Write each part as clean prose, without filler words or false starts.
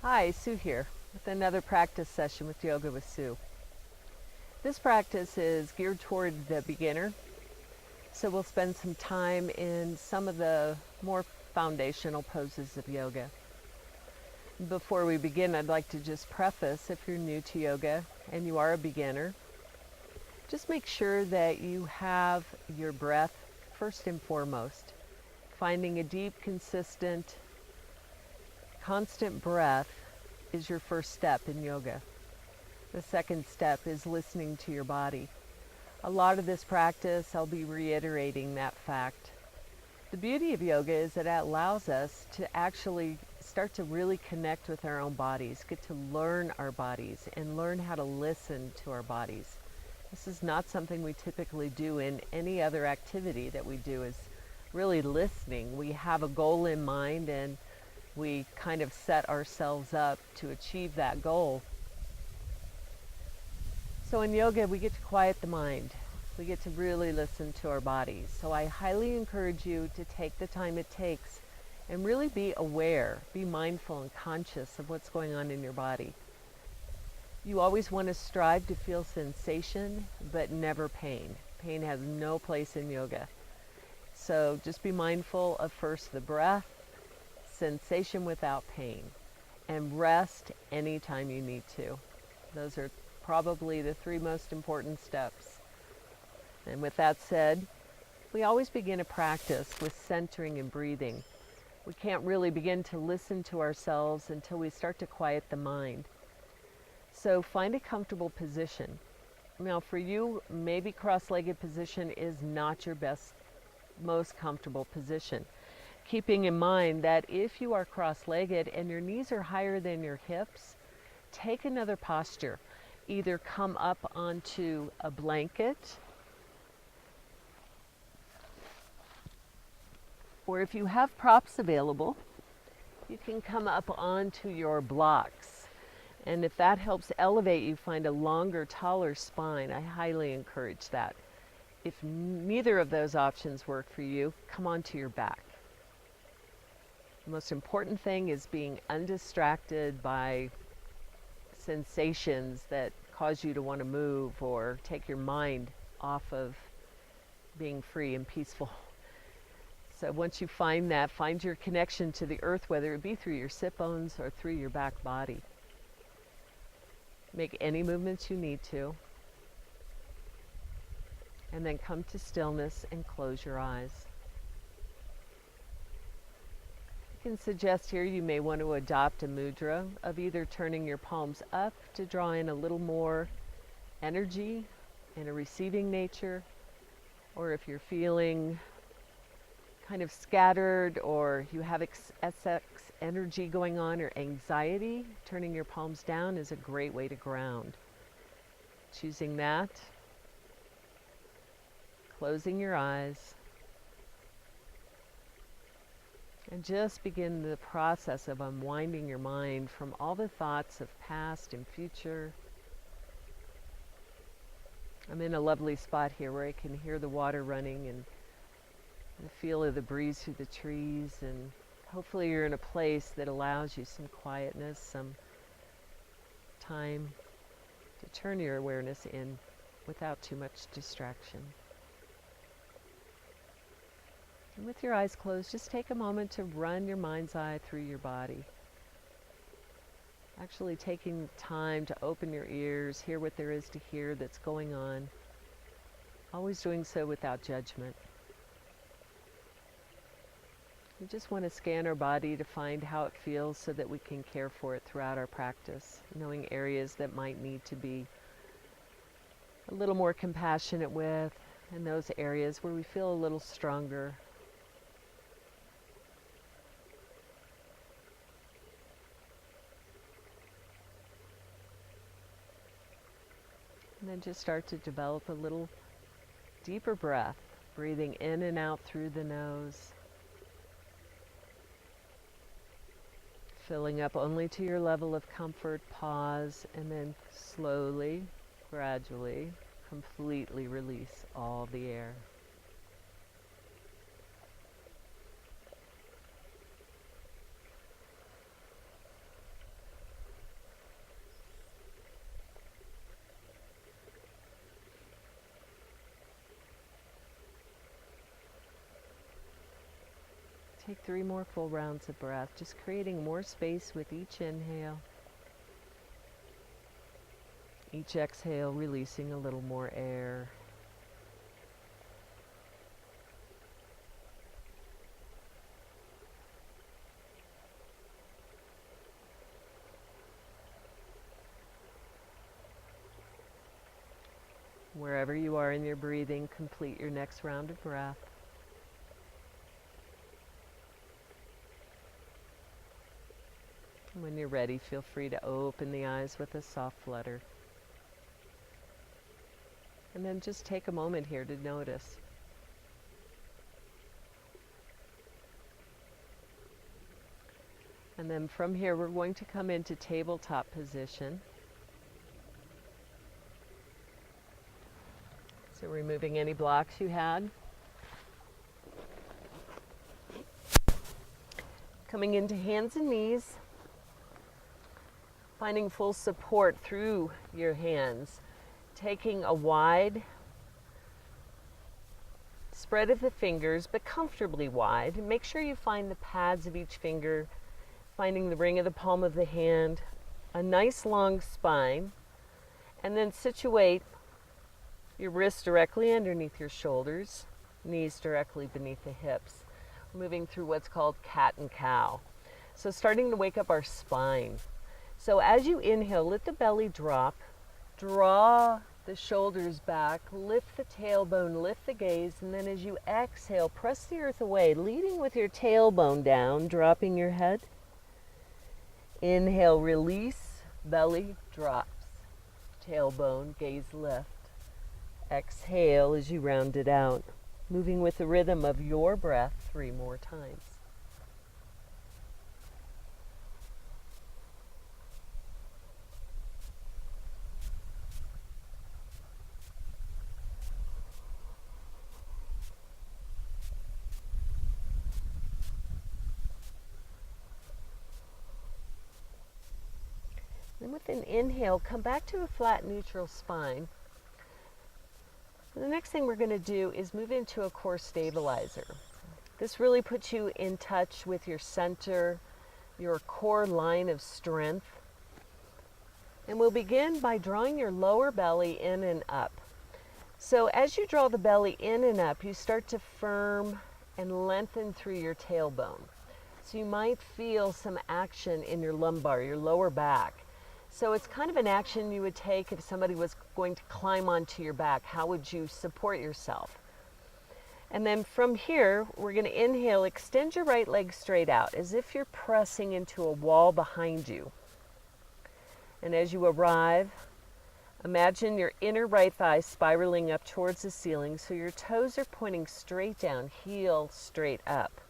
Hi, Sue here with another practice session with Yoga with Sue. This practice is geared toward the beginner, so we'll spend some time in some of the more foundational poses of yoga. Before we begin, I'd like to just preface, if you're new to yoga and you are a beginner, just make sure that you have your breath first and foremost. Finding a deep, consistent, constant breath is your first step in yoga. The second step is listening to your body. A lot of this practice, I'll be reiterating that fact. The beauty of yoga is that it allows us to actually start to really connect with our own bodies, get to learn our bodies, and learn how to listen to our bodies. This is not something we typically do in any other activity that we do, is really listening. We have a goal in mind and we kind of set ourselves up to achieve that goal. So in yoga, we get to quiet the mind. We get to really listen to our bodies. So I highly encourage you to take the time it takes and really be aware, be mindful and conscious of what's going on in your body. You always want to strive to feel sensation, but never pain. Pain has no place in yoga. So just be mindful of first the breath, sensation without pain, and rest anytime you need to. Those are probably the three most important steps. And with that said, we always begin a practice with centering and breathing. We can't really begin to listen to ourselves until we start to quiet the mind. So find a comfortable position. Now for you, maybe cross-legged position is not your most comfortable position. Keeping in mind that if you are cross-legged and your knees are higher than your hips, take another posture. Either come up onto a blanket, or if you have props available, you can come up onto your blocks. And if that helps elevate you, find a longer, taller spine. I highly encourage that. If neither of those options work for you, come onto your back. The most important thing is being undistracted by sensations that cause you to want to move or take your mind off of being free and peaceful. So once you find that, find your connection to the earth, whether it be through your sit bones or through your back body. Make any movements you need to, and then come to stillness and close your eyes. I can suggest here you may want to adopt a mudra of either turning your palms up to draw in a little more energy and a receiving nature, or if you're feeling kind of scattered or you have excess energy going on or anxiety, turning your palms down is a great way to ground. Choosing that, closing your eyes, and just begin the process of unwinding your mind from all the thoughts of past and future. I'm in a lovely spot here where I can hear the water running and the feel of the breeze through the trees, and hopefully you're in a place that allows you some quietness, some time to turn your awareness in without too much distraction. And with your eyes closed, just take a moment to run your mind's eye through your body. Actually taking time to open your ears, hear what there is to hear that's going on. Always doing so without judgment. We just want to scan our body to find how it feels so that we can care for it throughout our practice, knowing areas that might need to be a little more compassionate with, and those areas where we feel a little stronger. And then just start to develop a little deeper breath, breathing in and out through the nose. Filling up only to your level of comfort, pause, and then slowly, gradually, completely release all the air. Take 3 more full rounds of breath, just creating more space with each inhale. Each exhale, releasing a little more air. Wherever you are in your breathing, complete your next round of breath. When you're ready, feel free to open the eyes with a soft flutter. And then just take a moment here to notice. And then from here, we're going to come into tabletop position. So removing any blocks you had. Coming into hands and knees. Finding full support through your hands. Taking a wide spread of the fingers, but comfortably wide. And make sure you find the pads of each finger, finding the ring of the palm of the hand, a nice long spine, and then situate your wrists directly underneath your shoulders, knees directly beneath the hips, moving through what's called cat and cow. So starting to wake up our spine. So as you inhale, let the belly drop, draw the shoulders back, lift the tailbone, lift the gaze, and then as you exhale, press the earth away, leading with your tailbone down, dropping your head. Inhale, release, belly drops, tailbone, gaze lift. Exhale as you round it out, moving with the rhythm of your breath 3 more times. Then with an inhale, come back to a flat neutral spine. The next thing we're going to do is move into a core stabilizer. This really puts you in touch with your center, your core line of strength. And we'll begin by drawing your lower belly in and up. So as you draw the belly in and up, you start to firm and lengthen through your tailbone. So you might feel some action in your lumbar, your lower back. So it's kind of an action you would take if somebody was going to climb onto your back. How would you support yourself? And then from here, we're going to inhale, extend your right leg straight out as if you're pressing into a wall behind you. And as you arrive, imagine your inner right thigh spiraling up towards the ceiling so your toes are pointing straight down, heel straight up.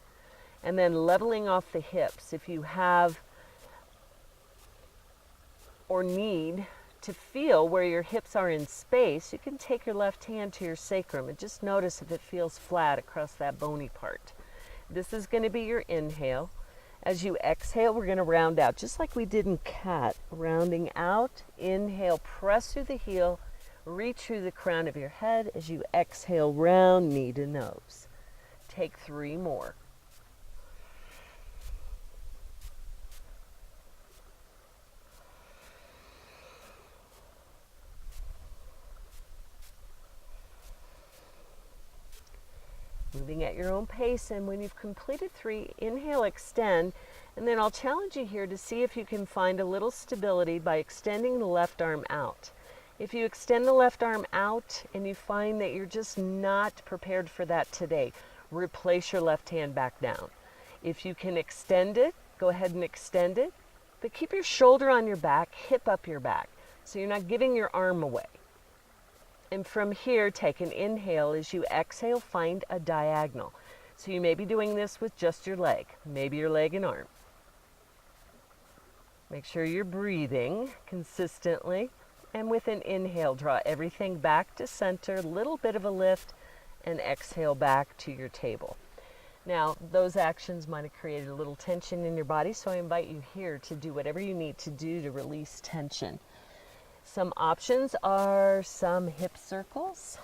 And then leveling off the hips. If you have or need to feel where your hips are in space, you can take your left hand to your sacrum and just notice if it feels flat across that bony part. This is going to be your inhale. As you exhale, we're going to round out, just like we did in cat. Rounding out, inhale, press through the heel, reach through the crown of your head. As you exhale, round knee to nose. Take 3 more. Moving at your own pace, and when you've completed 3, inhale, extend, and then I'll challenge you here to see if you can find a little stability by extending the left arm out. If you extend the left arm out and you find that you're just not prepared for that today, replace your left hand back down. If you can extend it, go ahead and extend it, but keep your shoulder on your back, hip up your back, so you're not giving your arm away. And from here, take an inhale. As you exhale, find a diagonal. So you may be doing this with just your leg, maybe your leg and arm. Make sure you're breathing consistently. And with an inhale, draw everything back to center, little bit of a lift, and exhale back to your table. Now, those actions might have created a little tension in your body, so I invite you here to do whatever you need to do to release tension. Some options are some hip circles,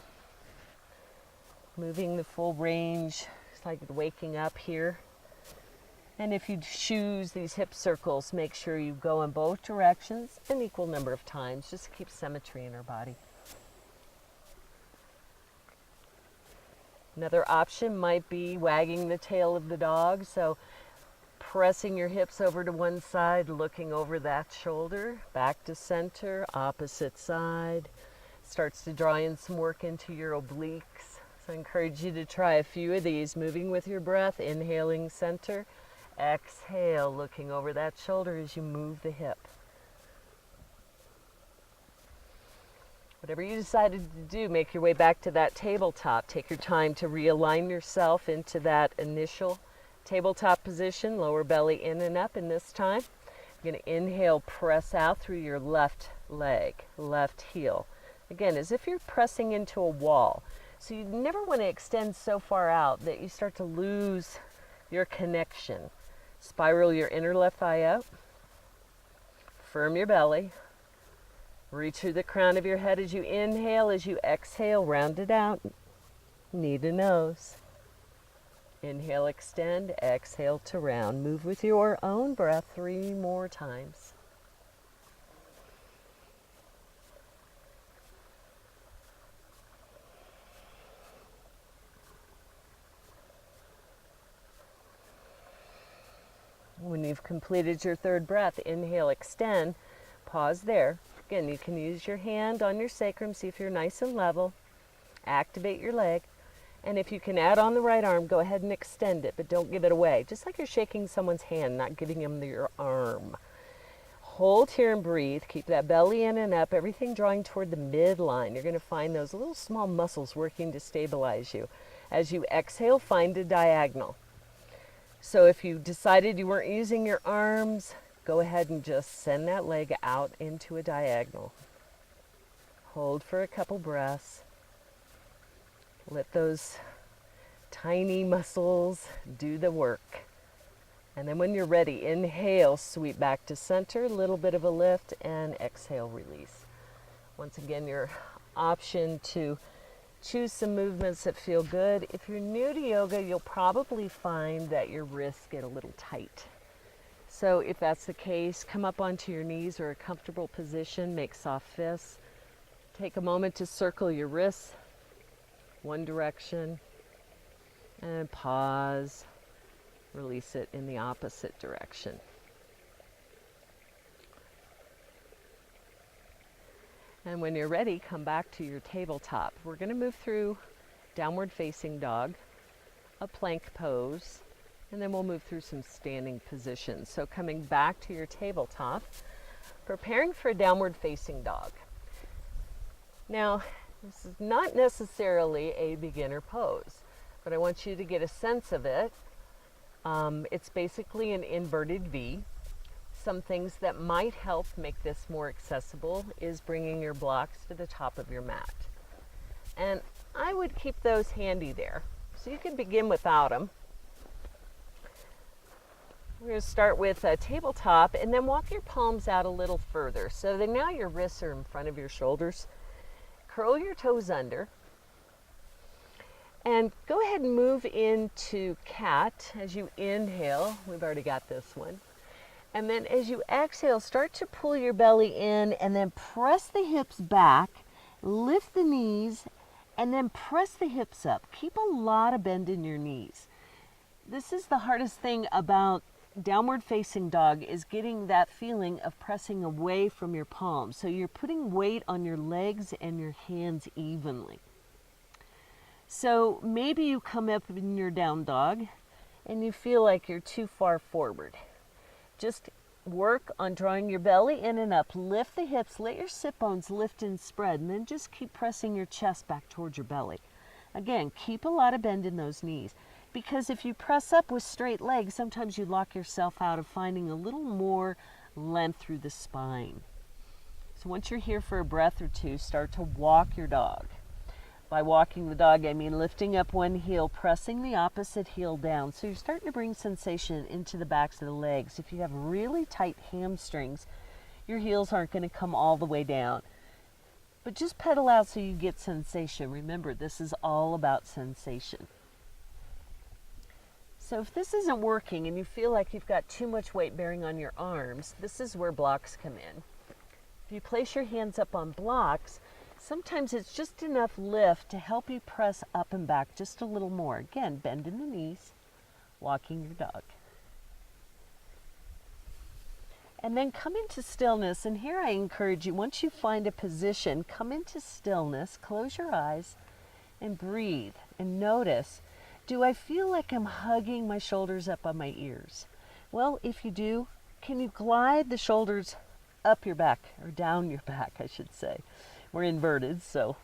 moving the full range. It's like waking up here. And if you choose these hip circles, make sure you go in both directions an equal number of times, just to keep symmetry in our body. Another option might be wagging the tail of the dog, so pressing your hips over to one side, looking over that shoulder, back to center, opposite side. Starts to draw in some work into your obliques. So I encourage you to try a few of these, moving with your breath, inhaling center, exhale, looking over that shoulder as you move the hip. Whatever you decided to do, make your way back to that tabletop. Take your time to realign yourself into that initial tabletop position, lower belly in and up. And this time, you're going to inhale, press out through your left leg, left heel. Again, as if you're pressing into a wall. So you never want to extend so far out that you start to lose your connection. Spiral your inner left thigh out. Firm your belly. Reach through the crown of your head as you inhale. As you exhale, round it out. Knee to nose. Inhale, extend. Exhale to round. Move with your own breath 3 more times. When you've completed your 3rd breath, inhale, extend, pause there. Again, you can use your hand on your sacrum, see if you're nice and level. Activate your leg. And if you can add on the right arm, go ahead and extend it, but don't give it away. Just like you're shaking someone's hand, not giving them your arm. Hold here and breathe. Keep that belly in and up, everything drawing toward the midline. You're going to find those little small muscles working to stabilize you. As you exhale, find a diagonal. So if you decided you weren't using your arms, go ahead and just send that leg out into a diagonal. Hold for a couple breaths. Let those tiny muscles do the work. And then when you're ready, inhale, sweep back to center, a little bit of a lift, and exhale, release. Once again, your option to choose some movements that feel good. If you're new to yoga, you'll probably find that your wrists get a little tight. So if that's the case, come up onto your knees or a comfortable position, make soft fists. Take a moment to circle your wrists one direction and pause. Release it in the opposite direction. And when you're ready, come back to your tabletop. We're going to move through downward facing dog, a plank pose, and then we'll move through some standing positions. So coming back to your tabletop, preparing for a downward facing dog. Now, this is not necessarily a beginner pose, but I want you to get a sense of it. It's basically an inverted V. Some things that might help make this more accessible is bringing your blocks to the top of your mat. And I would keep those handy there. So you can begin without them. We're going to start with a tabletop and then walk your palms out a little further. So that now your wrists are in front of your shoulders. Curl your toes under. And go ahead and move into cat as you inhale. We've already got this one. And then as you exhale, start to pull your belly in and then press the hips back, lift the knees, and then press the hips up. Keep a lot of bend in your knees. This is the hardest thing about downward facing dog, is getting that feeling of pressing away from your palms. So you're putting weight on your legs and your hands evenly. So maybe you come up in your down dog and you feel like you're too far forward. Just work on drawing your belly in and up. Lift the hips, let your sit bones lift and spread, and then just keep pressing your chest back towards your belly. Again, keep a lot of bend in those knees, because if you press up with straight legs, sometimes you lock yourself out of finding a little more length through the spine. So once you're here for a breath or two, start to walk your dog. By walking the dog, I mean lifting up one heel, pressing the opposite heel down. So you're starting to bring sensation into the backs of the legs. If you have really tight hamstrings, your heels aren't going to come all the way down. But just pedal out so you get sensation. Remember, this is all about sensation. So if this isn't working and you feel like you've got too much weight bearing on your arms, this is where blocks come in. If you place your hands up on blocks, sometimes it's just enough lift to help you press up and back just a little more. Again, bend in the knees, walking your dog. And then come into stillness, and here I encourage you, once you find a position, come into stillness, close your eyes, and breathe, and notice, do I feel like I'm hugging my shoulders up on my ears? Well, if you do, can you glide the shoulders up your back, or down your back, I should say. We're inverted, so.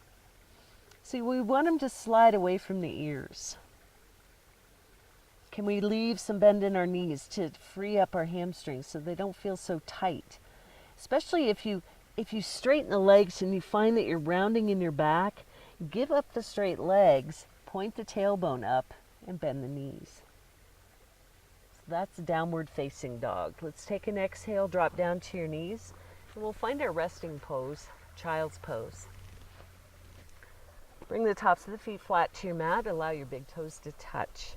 See, we want them to slide away from the ears. Can we leave some bend in our knees to free up our hamstrings so they don't feel so tight? Especially if you straighten the legs and you find that you're rounding in your back, give up the straight legs, point the tailbone up, and bend the knees. So that's downward facing dog. Let's take an exhale, drop down to your knees, and we'll find our resting pose, child's pose. Bring the tops of the feet flat to your mat, allow your big toes to touch.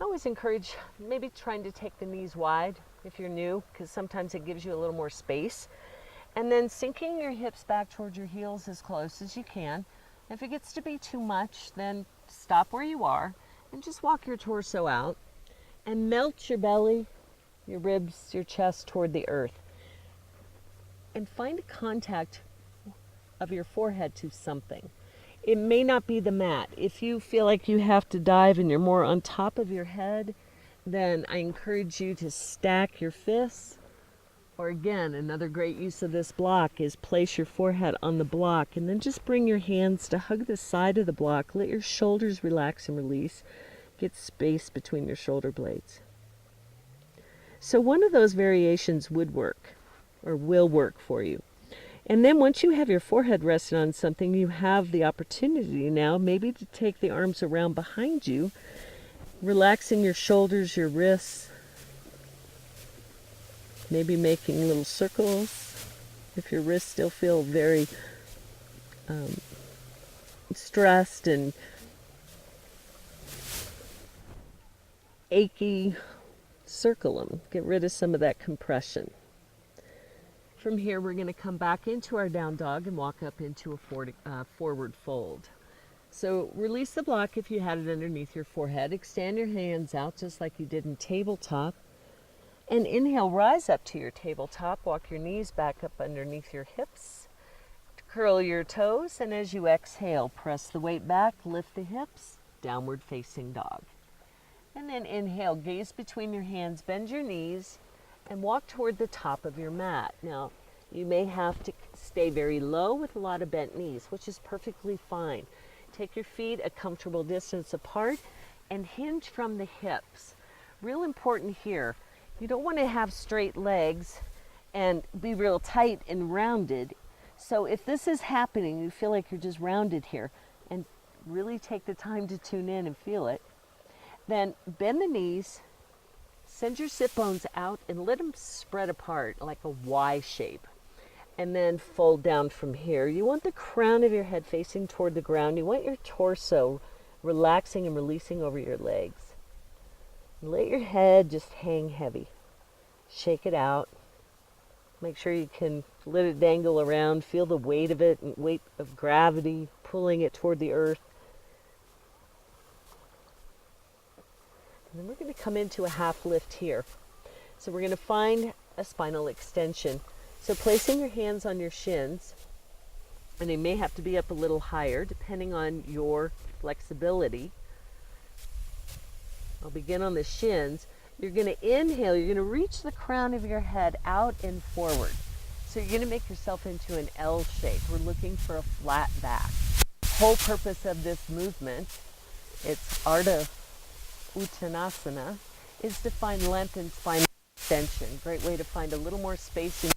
I always encourage maybe trying to take the knees wide if you're new, because sometimes it gives you a little more space. And then sinking your hips back towards your heels as close as you can. If it gets to be too much, then stop where you are and just walk your torso out and melt your belly, your ribs, your chest toward the earth. And find a contact of your forehead to something. It may not be the mat. If you feel like you have to dive and you're more on top of your head, then I encourage you to stack your fists. Or again, another great use of this block is place your forehead on the block and then just bring your hands to hug the side of the block. Let your shoulders relax and release. Get space between your shoulder blades. So one of those variations would work or will work for you. And then once you have your forehead rested on something, you have the opportunity now maybe to take the arms around behind you, relaxing your shoulders, your wrists, maybe making little circles. If your wrists still feel very stressed and achy, circle them. Get rid of some of that compression. From here, we're going to come back into our down dog and walk up into a forward fold. So release the block if you had it underneath your forehead. Extend your hands out just like you did in tabletop. And inhale, rise up to your tabletop. Walk your knees back up underneath your hips. Curl your toes, and as you exhale, press the weight back, lift the hips, downward facing dog. And then inhale, gaze between your hands, bend your knees, and walk toward the top of your mat. Now, you may have to stay very low with a lot of bent knees, which is perfectly fine. Take your feet a comfortable distance apart and hinge from the hips. Real important here, you don't want to have straight legs and be real tight and rounded. So if this is happening, you feel like you're just rounded here, and really take the time to tune in and feel it, then bend the knees, send your sit bones out and let them spread apart like a Y shape. And then fold down from here. You want the crown of your head facing toward the ground. You want your torso relaxing and releasing over your legs. Let your head just hang heavy. Shake it out. Make sure you can let it dangle around. Feel the weight of it, and weight of gravity pulling it toward the earth. And then we're going to come into a half lift here. So we're going to find a spinal extension. So placing your hands on your shins, and they may have to be up a little higher depending on your flexibility. I'll begin on the shins. You're going to inhale, you're going to reach the crown of your head out and forward. So you're going to make yourself into an L shape. We're looking for a flat back. The whole purpose of this movement, it's Ardha Uttanasana, is to find length and spinal extension. Great way to find a little more space.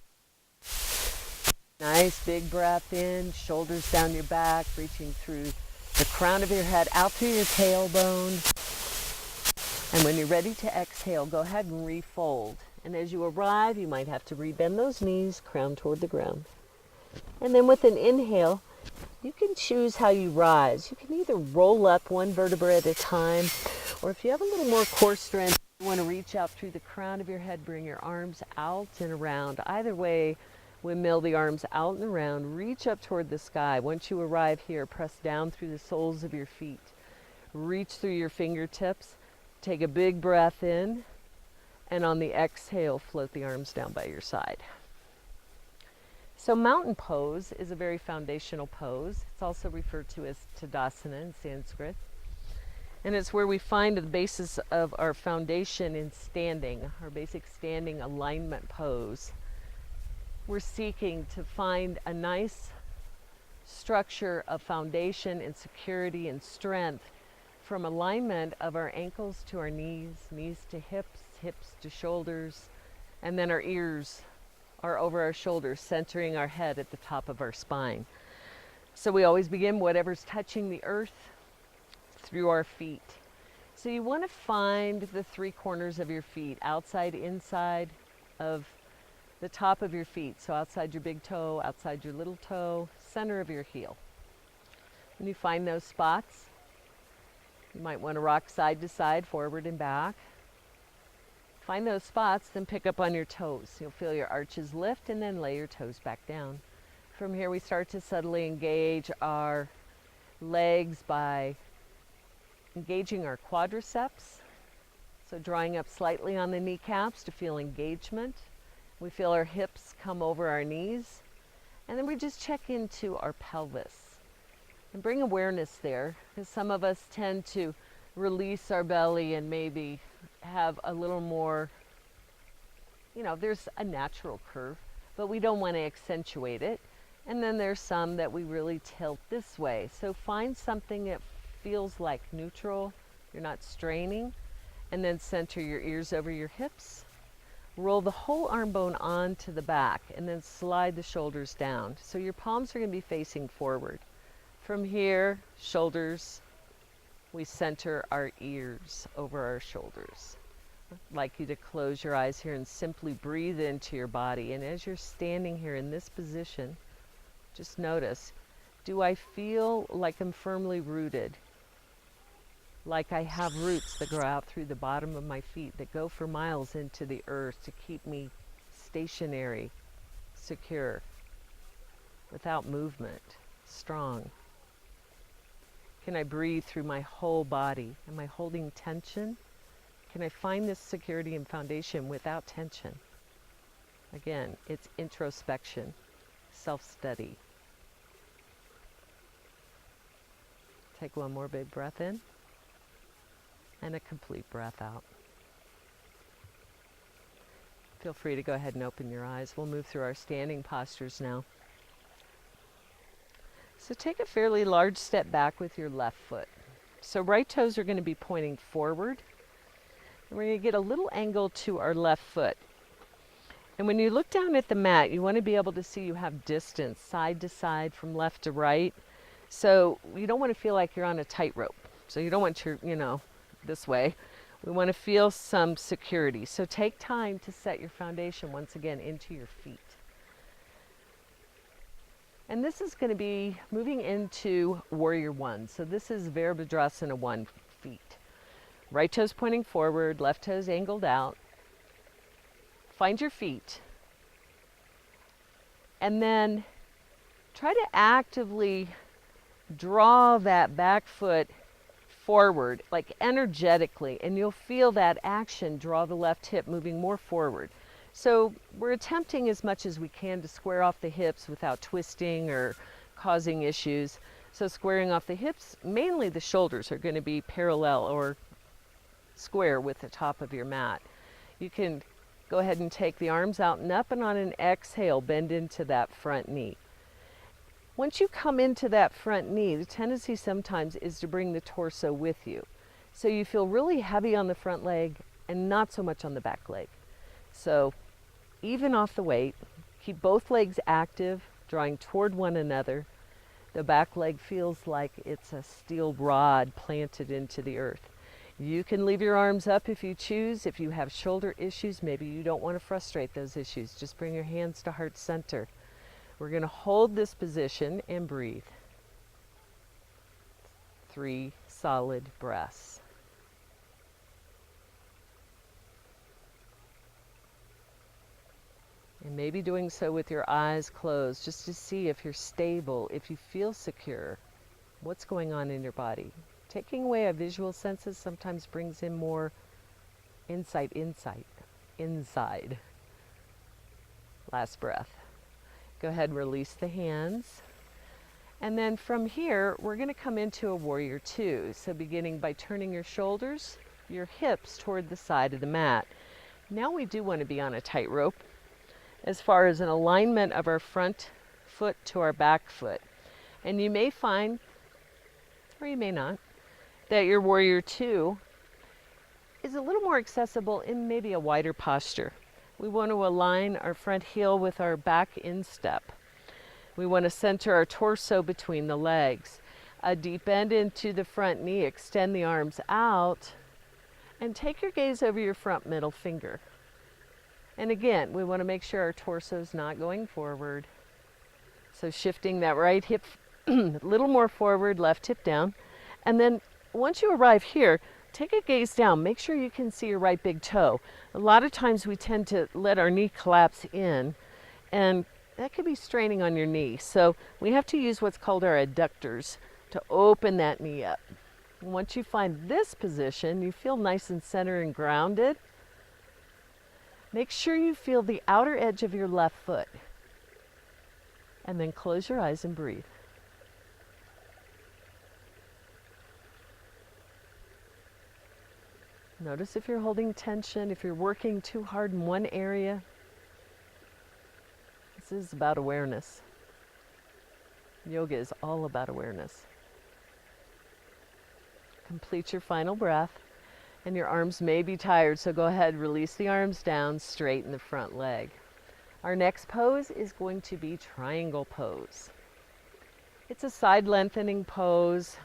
Nice big breath in, shoulders down your back, reaching through the crown of your head out through your tailbone. And when you're ready to exhale, go ahead and refold. And as you arrive, you might have to rebend those knees, crown toward the ground. And then with an inhale, you can choose how you rise. You can either roll up one vertebra at a time, Or if you have a little more core strength, you want to reach out through the crown of your head, bring your arms out and around. Either way, windmill the arms out and around, reach up toward the sky. Once you arrive here, press down through the soles of your feet. Reach through your fingertips, take a big breath in, and on the exhale, float the arms down by your side. So mountain pose is a very foundational pose. It's also referred to as Tadasana in Sanskrit. And it's where we find the basis of our foundation in standing, our basic standing alignment pose. We're seeking to find a nice structure of foundation and security and strength from alignment of our ankles to our knees, knees to hips, hips to shoulders, and then our ears are over our shoulders, centering our head at the top of our spine. So we always begin whatever's touching the earth through our feet. So you want to find the three corners of your feet, outside, inside of the top of your feet. So outside your big toe, outside your little toe, center of your heel. When you find those spots, you might want to rock side to side, forward and back. Find those spots, then pick up on your toes. You'll feel your arches lift and then lay your toes back down. From here we start to subtly engage our legs by engaging our quadriceps. So drawing up slightly on the kneecaps to feel engagement. We feel our hips come over our knees. And then we just check into our pelvis and bring awareness there, because some of us tend to release our belly and maybe have a little more, there's a natural curve, but we don't want to accentuate it. And then there's some that we really tilt this way. So find something that feels like neutral, you're not straining, and then center your ears over your hips. Roll the whole arm bone onto the back and then slide the shoulders down. So your palms are going to be facing forward. From here, shoulders, we center our ears over our shoulders. I'd like you to close your eyes here and simply breathe into your body. And as you're standing here in this position, just notice, do I feel like I'm firmly rooted? Like I have roots that grow out through the bottom of my feet that go for miles into the earth to keep me stationary, secure, without movement, strong? Can I breathe through my whole body? Am I holding tension? Can I find this security and foundation without tension? Again, it's introspection, self-study. Take one more big breath in and a complete breath out. Feel free to go ahead and open your eyes. We'll move through our standing postures now. So take a fairly large step back with your left foot. So right toes are going to be pointing forward. And we're going to get a little angle to our left foot. And when you look down at the mat, you want to be able to see you have distance side to side from left to right. So you don't want to feel like you're on a tightrope. So you don't want your, this way. We want to feel some security. So take time to set your foundation once again into your feet. And this is going to be moving into Warrior One. So this is Virabhadrasana 1 feet. Right toes pointing forward, left toes angled out. Find your feet. And then try to actively draw that back foot forward, like energetically, and you'll feel that action draw the left hip moving more forward. So we're attempting as much as we can to square off the hips without twisting or causing issues. So squaring off the hips, mainly the shoulders are going to be parallel or square with the top of your mat. You can go ahead and take the arms out and up, and on an exhale, bend into that front knee. Once you come into that front knee, the tendency sometimes is to bring the torso with you. So you feel really heavy on the front leg and not so much on the back leg. So even off the weight, keep both legs active, drawing toward one another. The back leg feels like it's a steel rod planted into the earth. You can leave your arms up if you choose. If you have shoulder issues, maybe you don't want to frustrate those issues. Just bring your hands to heart center. We're going to hold this position and breathe. 3 solid breaths. And maybe doing so with your eyes closed, just to see if you're stable, if you feel secure, what's going on in your body. Taking away our visual senses sometimes brings in more inside. Last breath. Go ahead and release the hands. And then from here, we're going to come into a warrior two. So beginning by turning your shoulders, your hips toward the side of the mat. Now we do want to be on a tightrope as far as an alignment of our front foot to our back foot. And you may find, or you may not, that your warrior two is a little more accessible in maybe a wider posture. We want to align our front heel with our back instep. We want to center our torso between the legs. A deep bend into the front knee, extend the arms out, and take your gaze over your front middle finger. And again, we want to make sure our torso is not going forward. So shifting that right hip a little more forward, left hip down. And then once you arrive here, take a gaze down. Make sure you can see your right big toe. A lot of times we tend to let our knee collapse in, and that could be straining on your knee. So we have to use what's called our adductors to open that knee up. And once you find this position, you feel nice and centered and grounded. Make sure you feel the outer edge of your left foot. And then close your eyes and breathe. Notice if you're holding tension, if you're working too hard in one area. This is about awareness. Yoga is all about awareness. Complete your final breath, and your arms may be tired, so go ahead, release the arms down, straighten the front leg. Our next pose is going to be triangle pose. It's a side lengthening pose.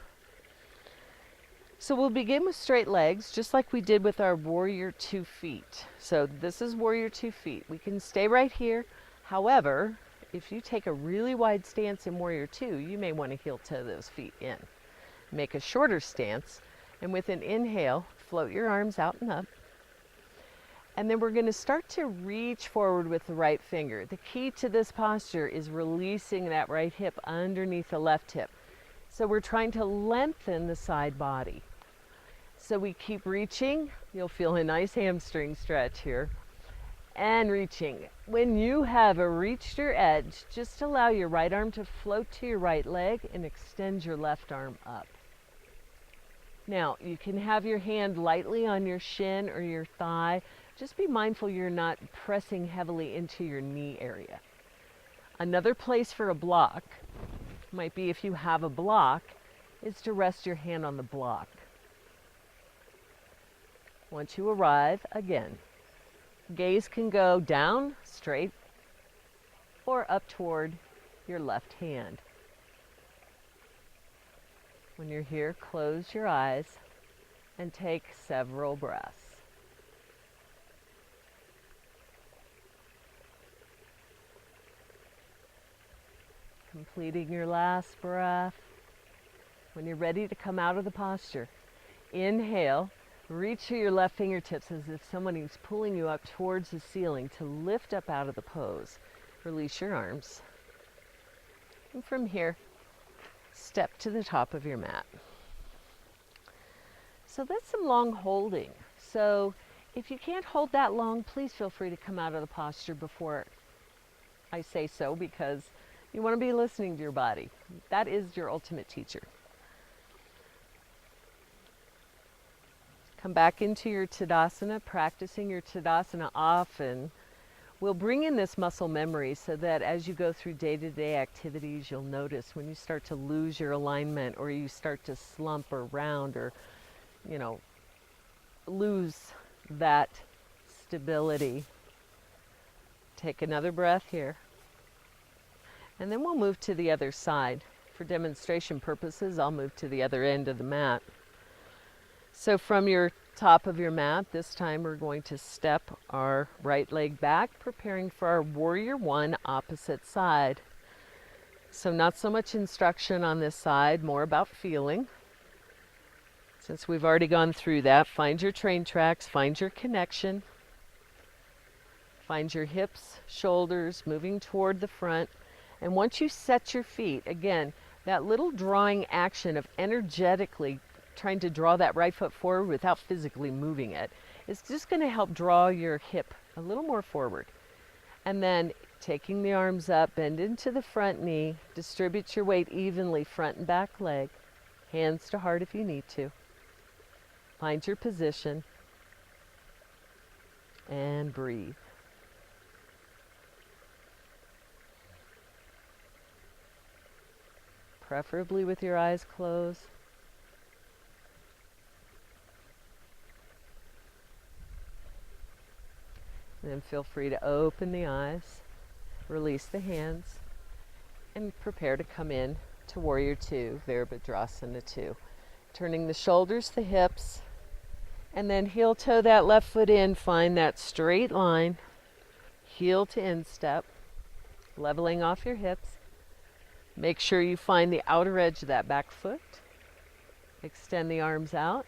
So we'll begin with straight legs, just like we did with our warrior 2 feet. So this is warrior 2 feet. We can stay right here. However, if you take a really wide stance in warrior 2, you may want to heel toe those feet in. Make a shorter stance, and with an inhale, float your arms out and up. And then we're going to start to reach forward with the right finger. The key to this posture is releasing that right hip underneath the left hip. So we're trying to lengthen the side body. So we keep reaching. You'll feel a nice hamstring stretch here. And reaching. When you have reached your edge, just allow your right arm to float to your right leg and extend your left arm up. Now, you can have your hand lightly on your shin or your thigh. Just be mindful you're not pressing heavily into your knee area. Another place for a block might be, if you have a block, is to rest your hand on the block. Once you arrive, again, gaze can go down, straight, or up toward your left hand. When you're here, close your eyes and take several breaths. Completing your last breath. When you're ready to come out of the posture, inhale, reach to your left fingertips as if someone is pulling you up towards the ceiling to lift up out of the pose. Release your arms. And from here, step to the top of your mat. So that's some long holding. So if you can't hold that long, please feel free to come out of the posture before I say so, because you want to be listening to your body. That is your ultimate teacher. Come back into your Tadasana. Practicing your Tadasana often will bring in this muscle memory, so that as you go through day-to-day activities, you'll notice when you start to lose your alignment, or you start to slump or round, or, lose that stability. Take another breath here. And then we'll move to the other side. For demonstration purposes, I'll move to the other end of the mat. So from your top of your mat, this time we're going to step our right leg back, preparing for our warrior 1 opposite side. So not so much instruction on this side, more about feeling. Since we've already gone through that, find your train tracks, find your connection. Find your hips, shoulders moving toward the front. And once you set your feet, again, that little drawing action of energetically trying to draw that right foot forward without physically moving it is just going to help draw your hip a little more forward. And then taking the arms up, bend into the front knee, distribute your weight evenly, front and back leg, hands to heart if you need to. Find your position and breathe. Preferably with your eyes closed. And then feel free to open the eyes, release the hands, and prepare to come in to Warrior Two, Virabhadrasana 2. Turning the shoulders, the hips, and then heel toe that left foot in, find that straight line, heel to instep, leveling off your hips. Make sure you find the outer edge of that back foot. Extend the arms out,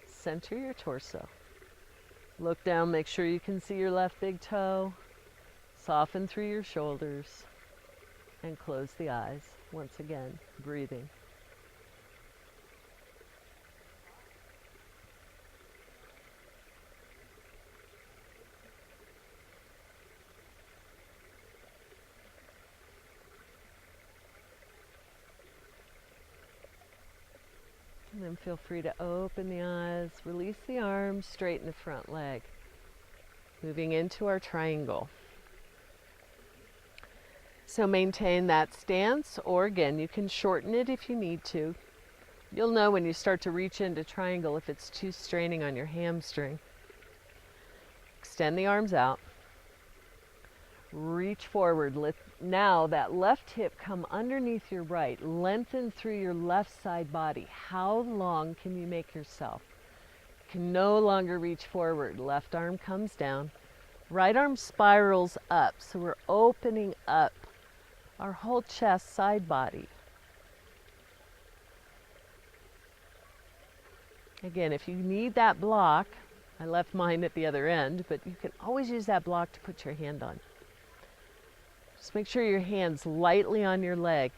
center your torso. Look down, make sure you can see your left big toe. Soften through your shoulders and close the eyes. Once again, breathing. And then feel free to open the eyes, release the arms, straighten the front leg. Moving into our triangle. So maintain that stance, or again, you can shorten it if you need to. You'll know when you start to reach into triangle if it's too straining on your hamstring. Extend the arms out. Reach forward. Let now that left hip come underneath your right. Lengthen through your left side body. How long can you make yourself? You can no longer reach forward. Left arm comes down. Right arm spirals up. So we're opening up our whole chest, side body. Again, if you need that block, I left mine at the other end, but you can always use that block to put your hand on. Just make sure your hand's lightly on your leg.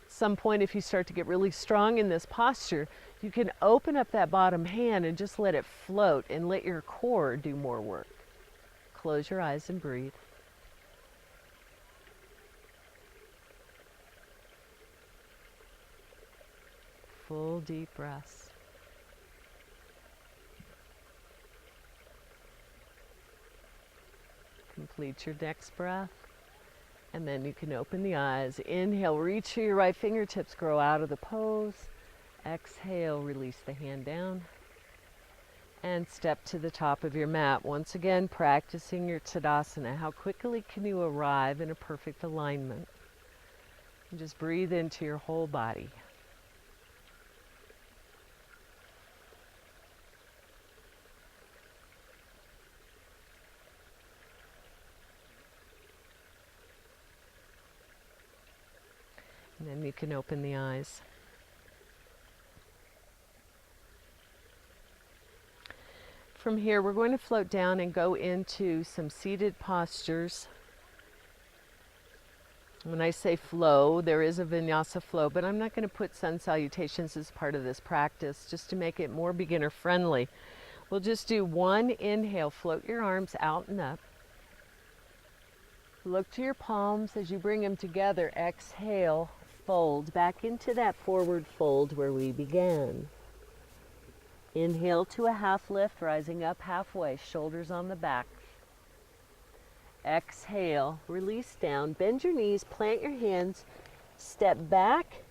At some point, if you start to get really strong in this posture, you can open up that bottom hand and just let it float and let your core do more work. Close your eyes and breathe. Full deep breaths. Complete your next breath. And then you can open the eyes. Inhale, reach for your right fingertips, grow out of the pose. Exhale, release the hand down. And step to the top of your mat. Once again, practicing your Tadasana. How quickly can you arrive in a perfect alignment? And just breathe into your whole body. And then you can open the eyes. From here, we're going to float down and go into some seated postures. When I say flow, there is a vinyasa flow, but I'm not going to put sun salutations as part of this practice, just to make it more beginner friendly. We'll just do one inhale, float your arms out and up. Look to your palms as you bring them together. Exhale, fold back into that forward fold where we began. Inhale to a half lift, rising up halfway, shoulders on the back. Exhale, release down, bend your knees, plant your hands, step back,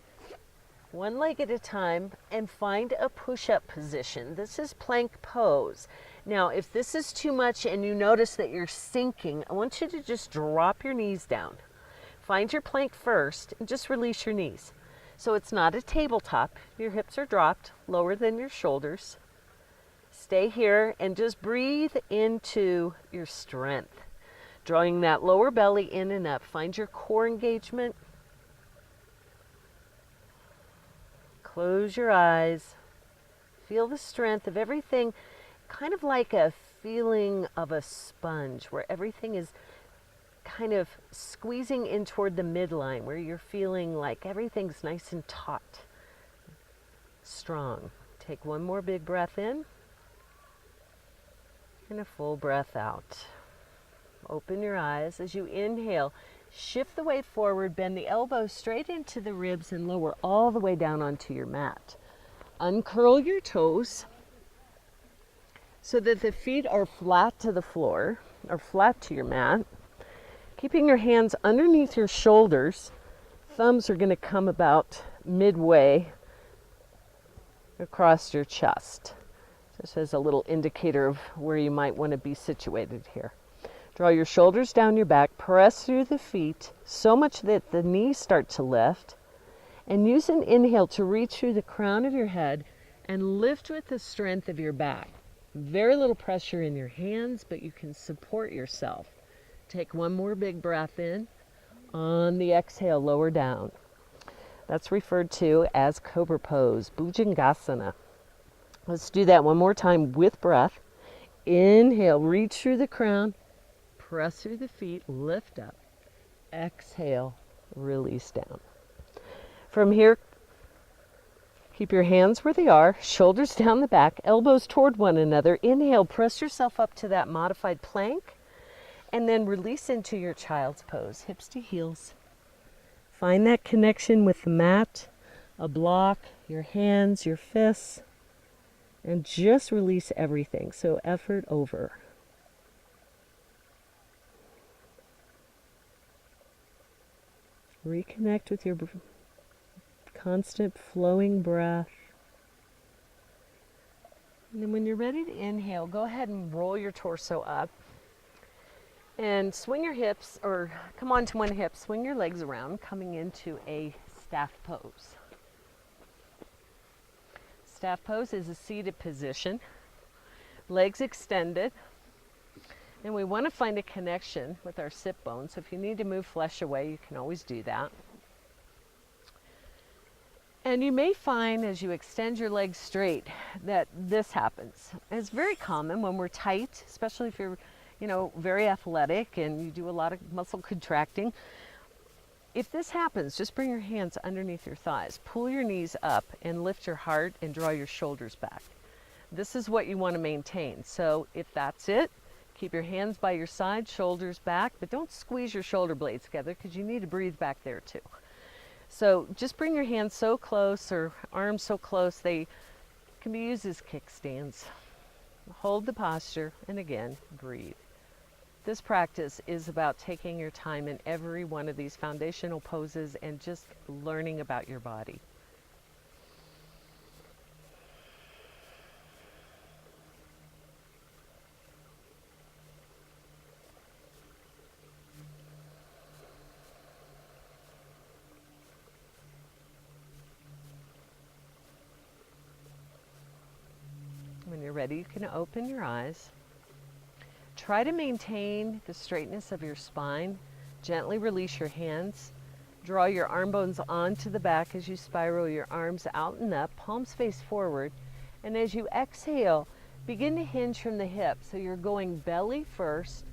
one leg at a time, and find a push-up position. This is plank pose. Now, if this is too much and you notice that you're sinking, I want you to just drop your knees down. Find your plank first and just release your knees. So it's not a tabletop. Your hips are dropped, lower than your shoulders. Stay here and just breathe into your strength. Drawing that lower belly in and up. Find your core engagement. Close your eyes. Feel the strength of everything, kind of like a feeling of a sponge where everything is kind of squeezing in toward the midline, where you're feeling like everything's nice and taut, strong. Take one more big breath in and a full breath out. Open your eyes. As you inhale, shift the weight forward, bend the elbows straight into the ribs and lower all the way down onto your mat. Uncurl your toes so that the feet are flat to the floor or flat to your mat. Keeping your hands underneath your shoulders, thumbs are going to come about midway across your chest. This is a little indicator of where you might want to be situated here. Draw your shoulders down your back, press through the feet so much that the knees start to lift, and use an inhale to reach through the crown of your head and lift with the strength of your back. Very little pressure in your hands, but you can support yourself. Take one more big breath in. On the exhale, lower down. That's referred to as Cobra Pose, Bhujangasana. Let's do that one more time with breath. Inhale, reach through the crown, press through the feet, lift up. Exhale, release down. From here, keep your hands where they are, shoulders down the back, elbows toward one another. Inhale, press yourself up to that modified plank. And then release into your child's pose, hips to heels. Find that connection with the mat, a block, your hands, your fists, and just release everything. So effort over. Reconnect with your constant flowing breath. And then when you're ready to inhale, go ahead and roll your torso up. And swing your hips, or come onto one hip, swing your legs around, coming into a staff pose. Staff pose is a seated position, legs extended. And we want to find a connection with our sit bones. So if you need to move flesh away, you can always do that. And you may find as you extend your legs straight that this happens. And it's very common when we're tight, especially if you're very athletic and you do a lot of muscle contracting. If this happens, just bring your hands underneath your thighs, pull your knees up and lift your heart and draw your shoulders back. This is what you want to maintain. So if that's it, keep your hands by your side, shoulders back, but don't squeeze your shoulder blades together because you need to breathe back there too. So just bring your hands so close or arms so close they can be used as kickstands. Hold the posture and again, breathe. This practice is about taking your time in every one of these foundational poses and just learning about your body. When you're ready, you can open your eyes. Try to maintain the straightness of your spine. Gently release your hands. Draw your arm bones onto the back as you spiral your arms out and up, palms face forward. And as you exhale, begin to hinge from the hips. So you're going belly first,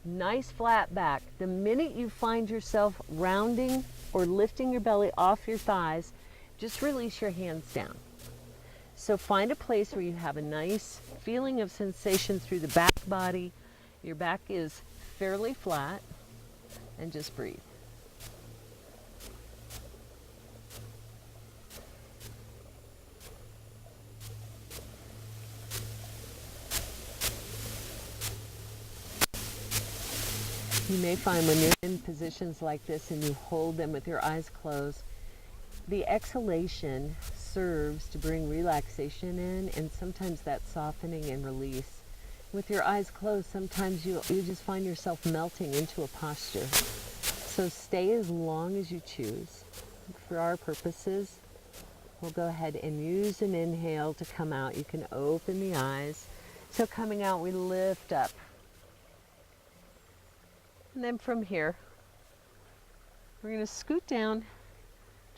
nice flat back. The minute you find yourself rounding or lifting your belly off your thighs, just release your hands down. So find a place where you have a nice feeling of sensation through the back body. Your back is fairly flat, and just breathe. You may find when you're in positions like this and you hold them with your eyes closed, the exhalation serves to bring relaxation in, and sometimes that softening and release. With your eyes closed, sometimes you just find yourself melting into a posture. So stay as long as you choose. For our purposes, we'll go ahead and use an inhale to come out. You can open the eyes. So coming out, we lift up. And then from here, we're going to scoot down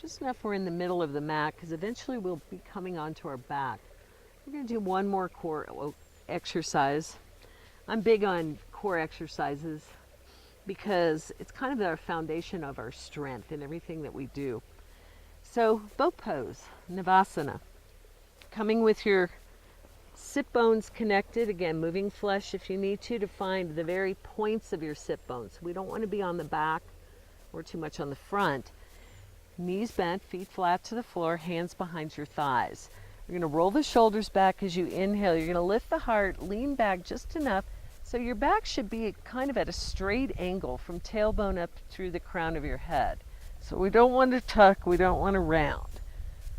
just enough we're in the middle of the mat, because eventually we'll be coming onto our back. We're going to do one more core exercise. I'm big on core exercises because it's kind of our foundation of our strength in everything that we do. So, boat pose, Navasana. Coming with your sit bones connected, again, moving flesh if you need to find the very points of your sit bones. We don't want to be on the back or too much on the front. Knees bent, feet flat to the floor, hands behind your thighs. You're going to roll the shoulders back as you inhale. You're going to lift the heart, lean back just enough so your back should be kind of at a straight angle from tailbone up through the crown of your head. So we don't want to tuck, we don't want to round.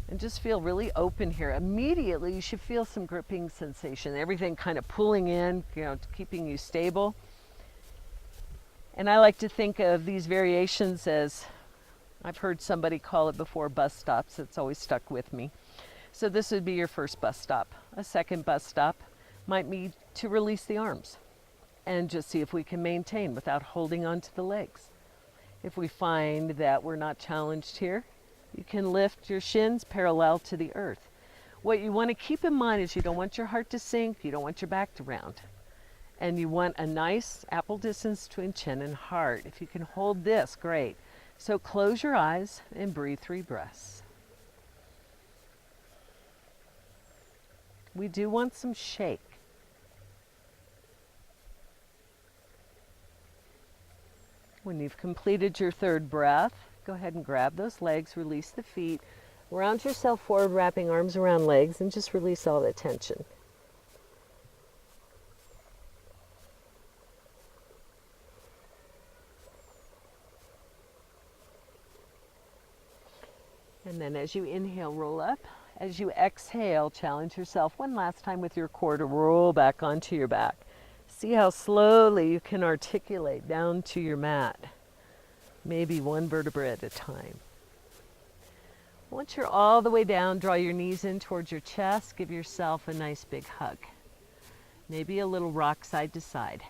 And just feel really open here. Immediately you should feel some gripping sensation, everything kind of pulling in, keeping you stable. And I like to think of these variations as, I've heard somebody call it before, bus stops. It's always stuck with me. So this would be your first bus stop. A second bus stop might be to release the arms and just see if we can maintain without holding onto the legs. If we find that we're not challenged here, you can lift your shins parallel to the earth. What you want to keep in mind is you don't want your heart to sink, you don't want your back to round. And you want a nice apple distance between chin and heart. If you can hold this, great. So close your eyes and breathe 3 breaths. We do want some shake. When you've completed your 3rd breath, go ahead and grab those legs, release the feet, round yourself forward, wrapping arms around legs, and just release all the tension. And then as you inhale, roll up. As you exhale, challenge yourself one last time with your core to roll back onto your back. See how slowly you can articulate down to your mat, maybe 1 vertebra at a time. Once you're all the way down, draw your knees in towards your chest. Give yourself a nice big hug. Maybe a little rock side to side.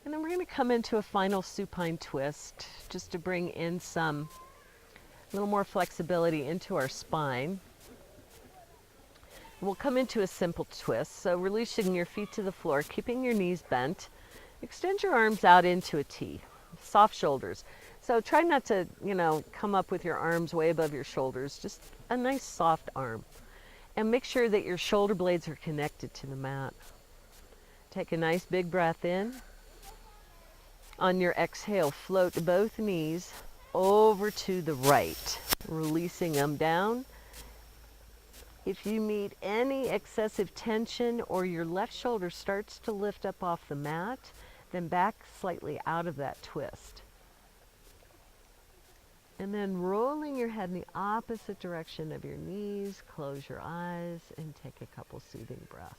And then we're going to come into a final supine twist just to bring in a little more flexibility into our spine. We'll come into a simple twist, so releasing your feet to the floor, keeping your knees bent. Extend your arms out into a T, soft shoulders. So try not to, come up with your arms way above your shoulders, just a nice soft arm. And make sure that your shoulder blades are connected to the mat. Take a nice big breath in. On your exhale, float both knees over to the right, releasing them down. If you meet any excessive tension or your left shoulder starts to lift up off the mat, then back slightly out of that twist. And then rolling your head in the opposite direction of your knees, close your eyes and take a couple soothing breaths.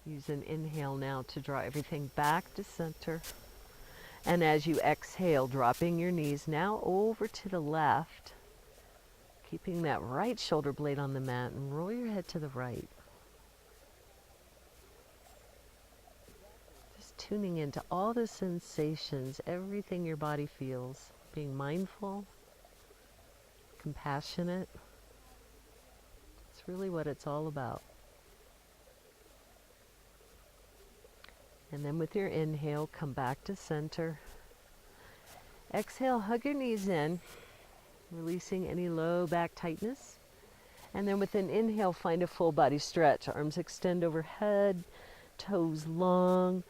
Use an inhale now to draw everything back to center. And as you exhale, dropping your knees now over to the left, keeping that right shoulder blade on the mat, and roll your head to the right. Just tuning into all the sensations, everything your body feels, being mindful, compassionate. It's really what it's all about. And then with your inhale, come back to center. Exhale, hug your knees in, releasing any low back tightness. And then with an inhale, find a full body stretch. Arms extend overhead, toes long.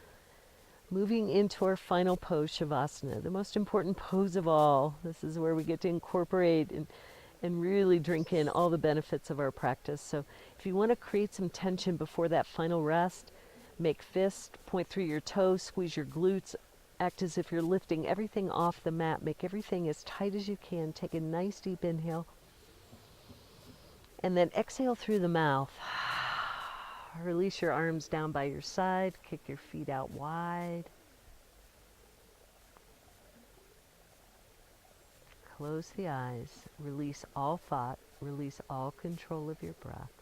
Moving into our final pose, Savasana, the most important pose of all. This is where we get to incorporate and really drink in all the benefits of our practice. So if you want to create some tension before that final rest, make fist, point through your toes, squeeze your glutes, act as if you're lifting everything off the mat. Make everything as tight as you can. Take a nice deep inhale. And then exhale through the mouth. Release your arms down by your side. Kick your feet out wide. Close the eyes. Release all thought. Release all control of your breath.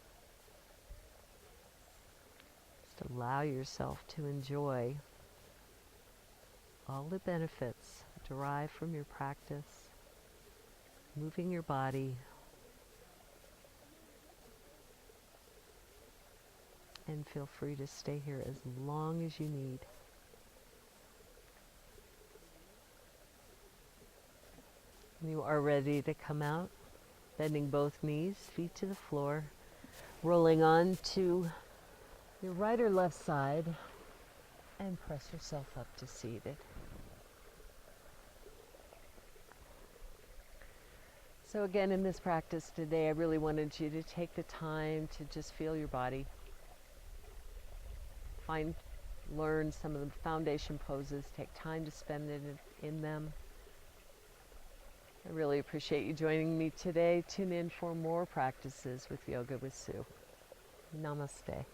allow yourself to enjoy all the benefits derived from your practice, moving your body, and feel free to stay here as long as you need. When you are ready to come out, bending both knees, feet to the floor, rolling on to your right or left side, and press yourself up to seated. So again, in this practice today, I really wanted you to take the time to just feel your body. Learn some of the foundation poses. Take time to spend in them. I really appreciate you joining me today. Tune in for more practices with Yoga with Sue. Namaste.